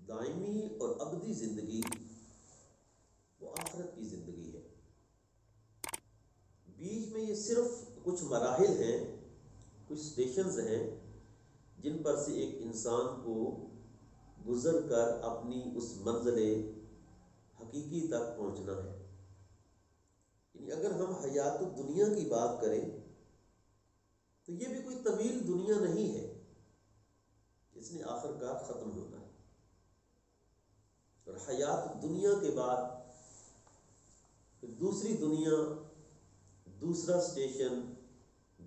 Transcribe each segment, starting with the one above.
دائمی اور ابدی زندگی وہ آخرت کی زندگی ہے۔ بیچ میں یہ صرف کچھ مراحل ہیں، کچھ سٹیشنز ہیں جن پر سے ایک انسان کو گزر کر اپنی اس منزل حقیقی تک پہنچنا ہے۔ یعنی اگر ہم حیات الدنیا کی بات کریں تو یہ بھی کوئی طویل دنیا نہیں ہے جس نے آخر کار ختم ہونا ہے، اور حیات الدنیا کے بعد پھر دوسری دنیا، دوسرا سٹیشن،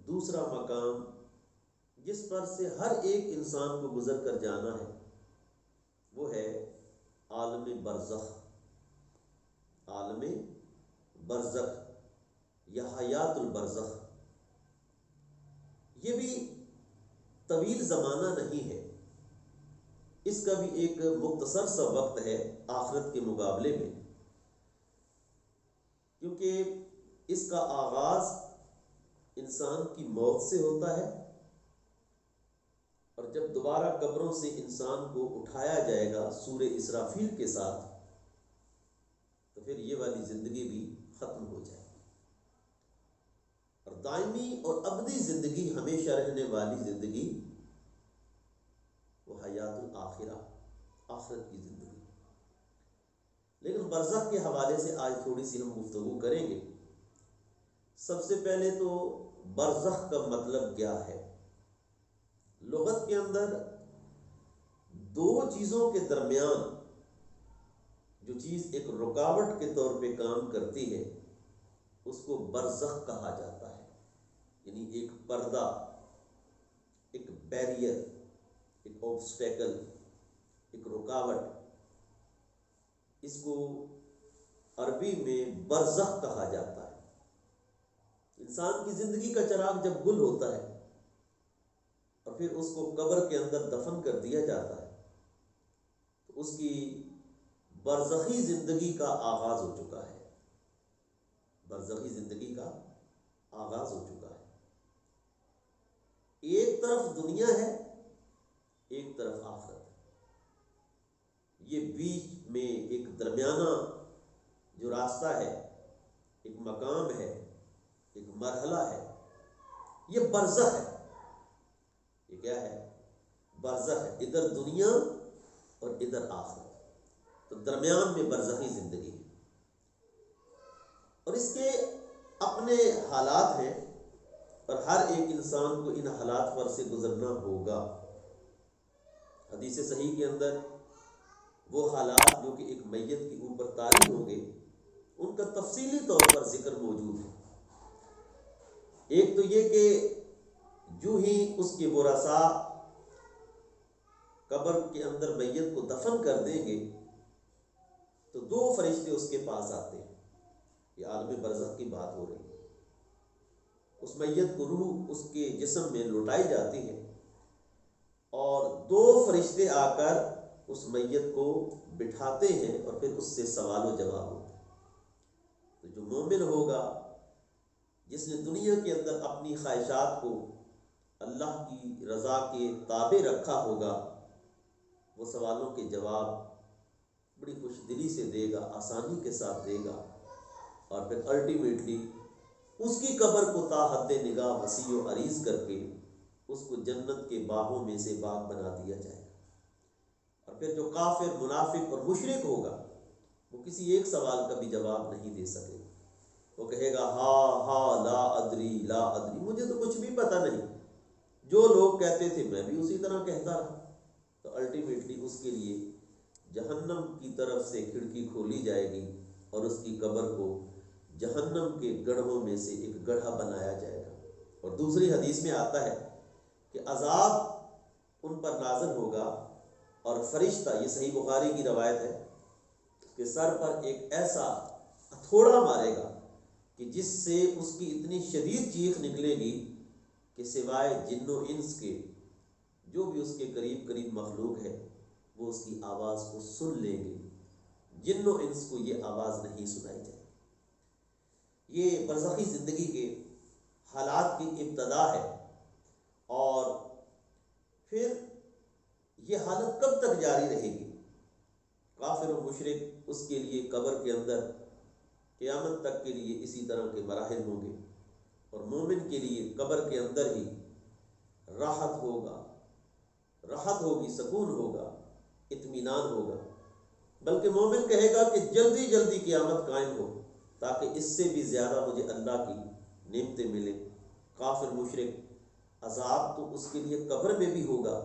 دوسرا مقام جس پر سے ہر ایک انسان کو گزر کر جانا ہے، وہ ہے عالم برزخ۔ عالم برزخ یا حیات البرزخ، یہ بھی طویل زمانہ نہیں ہے، اس کا بھی ایک مختصر سا وقت ہے آخرت کے مقابلے میں، کیونکہ اس کا آغاز انسان کی موت سے ہوتا ہے، اور جب دوبارہ قبروں سے انسان کو اٹھایا جائے گا سور اسرافیل کے ساتھ، تو پھر یہ والی زندگی بھی ختم ہو جائے گی، اور دائمی اور ابدی زندگی، ہمیشہ رہنے والی زندگی، وہ حیات الآخرہ، آخرت کی زندگی۔ لیکن برزخ کے حوالے سے آج تھوڑی سی ہم گفتگو کریں گے۔ سب سے پہلے تو برزخ کا مطلب کیا ہے؟ لغت کے اندر دو چیزوں کے درمیان جو چیز ایک رکاوٹ کے طور پہ کام کرتی ہے اس کو برزخ کہا جاتا ہے، یعنی ایک پردہ، ایک بیریئر، ایک آبسٹیکل، ایک رکاوٹ، اس کو عربی میں برزخ کہا جاتا ہے۔ انسان کی زندگی کا چراغ جب گل ہوتا ہے اور پھر اس کو قبر کے اندر دفن کر دیا جاتا ہے تو اس کی برزخی زندگی کا آغاز ہو چکا ہے، برزخی زندگی کا آغاز ہو چکا ہے۔ ایک طرف دنیا ہے، ایک طرف آخرت ہے، یہ بیچ میں ایک درمیانہ جو راستہ ہے، ایک مقام ہے، ایک مرحلہ ہے، یہ برزخ ہے۔ یہ کیا ہے؟ برزخ ہے، ادھر دنیا اور ادھر آخرت، تو درمیان میں برزخی زندگی ہے، اور اس کے اپنے حالات ہیں، اور ہر ایک انسان کو ان حالات پر سے گزرنا ہوگا۔ حدیث صحیح کے اندر وہ حالات جو کہ ایک میت کے اوپر طاری ہوں گے، ان کا تفصیلی طور پر ذکر موجود ہے۔ ایک تو یہ کہ جو ہی اس کے ورثاء قبر کے اندر میت کو دفن کر دیں گے تو دو فرشتے اس کے پاس آتے ہیں، یہ عالم برزخ کی بات ہو رہی ہے۔ اس میت کو روح اس کے جسم میں لوٹائی جاتی ہے، اور دو فرشتے آ کر اس میت کو بٹھاتے ہیں، اور پھر اس سے سوال و جواب ہوتا ہے۔ تو جو مومن ہوگا، جس نے دنیا کے اندر اپنی خواہشات کو اللہ کی رضا کے تابع رکھا ہوگا، وہ سوالوں کے جواب بڑی خوش دلی سے دے گا، آسانی کے ساتھ دے گا، اور پھر الٹیمیٹلی اس کی قبر کو تا حد نگاہ وسیع و عریض کر کے اس کو جنت کے باغوں میں سے باغ بنا دیا جائے گا۔ اور پھر جو کافر، منافق اور مشرک ہوگا، وہ کسی ایک سوال کا بھی جواب نہیں دے سکے گا۔ وہ کہے گا ہاں لا ادری لا ادری، مجھے تو کچھ بھی پتہ نہیں، جو لوگ کہتے تھے میں بھی اسی طرح کہتا رہا۔ تو الٹیمیٹلی اس کے لیے جہنم کی طرف سے کھڑکی کھولی جائے گی، اور اس کی قبر کو جہنم کے گڑھوں میں سے ایک گڑھا بنایا جائے گا۔ اور دوسری حدیث میں آتا ہے کہ عذاب ان پر نازل ہوگا، اور فرشتہ، یہ صحیح بخاری کی روایت ہے، کہ سر پر ایک ایسا ہتھوڑا مارے گا کہ جس سے اس کی اتنی شدید چیخ نکلے گی کہ سوائے جن و انس کے جو بھی اس کے قریب قریب مخلوق ہے وہ اس کی آواز کو سن لیں گے، جن و انس کو یہ آواز نہیں سنائی جائے۔ یہ برزخی زندگی کے حالات کی ابتدا ہے، اور پھر یہ حالت کب تک جاری رہے گی؟ کافر و مشرک اس کے لیے قبر کے اندر قیامت تک کے لیے اسی طرح کے مراحل ہوں گے، اور مومن کے لیے قبر کے اندر ہی راحت ہوگا، راحت ہوگی، سکون ہوگا، اطمینان ہوگا۔ بلکہ مومن کہے گا کہ جلدی جلدی قیامت قائم ہو تاکہ اس سے بھی زیادہ مجھے اللہ کی نعمتیں ملیں۔ کافر مشرک عذاب تو اس کے لیے قبر میں بھی ہوگا،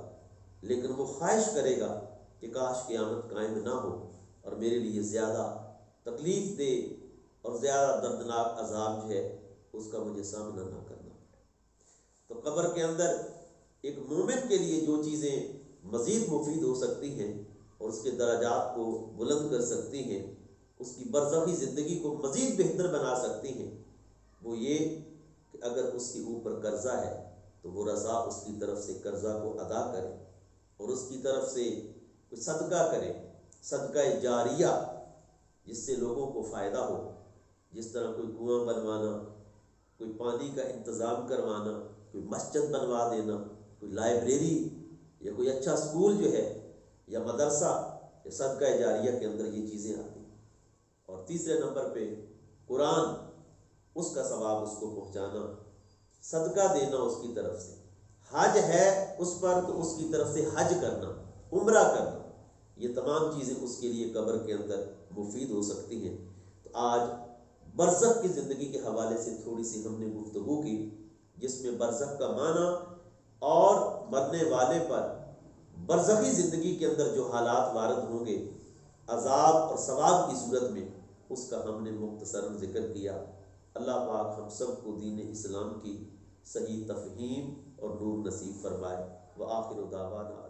لیکن وہ خواہش کرے گا کہ کاش قیامت قائم نہ ہو اور میرے لیے زیادہ تکلیف دہ اور زیادہ دردناک عذاب جو ہے اس کا مجھے سامنا نہ کرنا پڑے۔ تو قبر کے اندر ایک مومن کے لیے جو چیزیں مزید مفید ہو سکتی ہیں اور اس کے درجات کو بلند کر سکتی ہیں، اس کی برزخی زندگی کو مزید بہتر بنا سکتی ہیں، وہ یہ کہ اگر اس کے اوپر قرضہ ہے تو وہ رضا اس کی طرف سے قرضہ کو ادا کرے اور اس کی طرف سے کوئی صدقہ کرے، صدقہ جاریہ، جس سے لوگوں کو فائدہ ہو، جس طرح کوئی کنواں بنوانا، کوئی پانی کا انتظام کروانا، کوئی مسجد بنوا دینا، کوئی لائبریری یا کوئی اچھا اسکول جو ہے یا مدرسہ، یا صدقہ جاریہ کے اندر یہ چیزیں آتی ہیں۔ اور تیسرے نمبر پہ قرآن، اس کا ثواب اس کو پہنچانا، صدقہ دینا اس کی طرف سے، حج ہے اس پر تو اس کی طرف سے حج کرنا، عمرہ کرنا، یہ تمام چیزیں اس کے لیے قبر کے اندر مفید ہو سکتی ہیں۔ تو آج برزخ کی زندگی کے حوالے سے تھوڑی سی ہم نے گفتگو کی، جس میں برزخ کا معنی اور مرنے والے پر برزخی زندگی کے اندر جو حالات وارد ہوں گے عذاب اور ثواب کی صورت میں، اس کا ہم نے مختصراً ذکر کیا۔ اللہ پاک ہم سب کو دین اسلام کی صحیح تفہیم اور نور نصیب فرمائے۔ وآخر دعوانا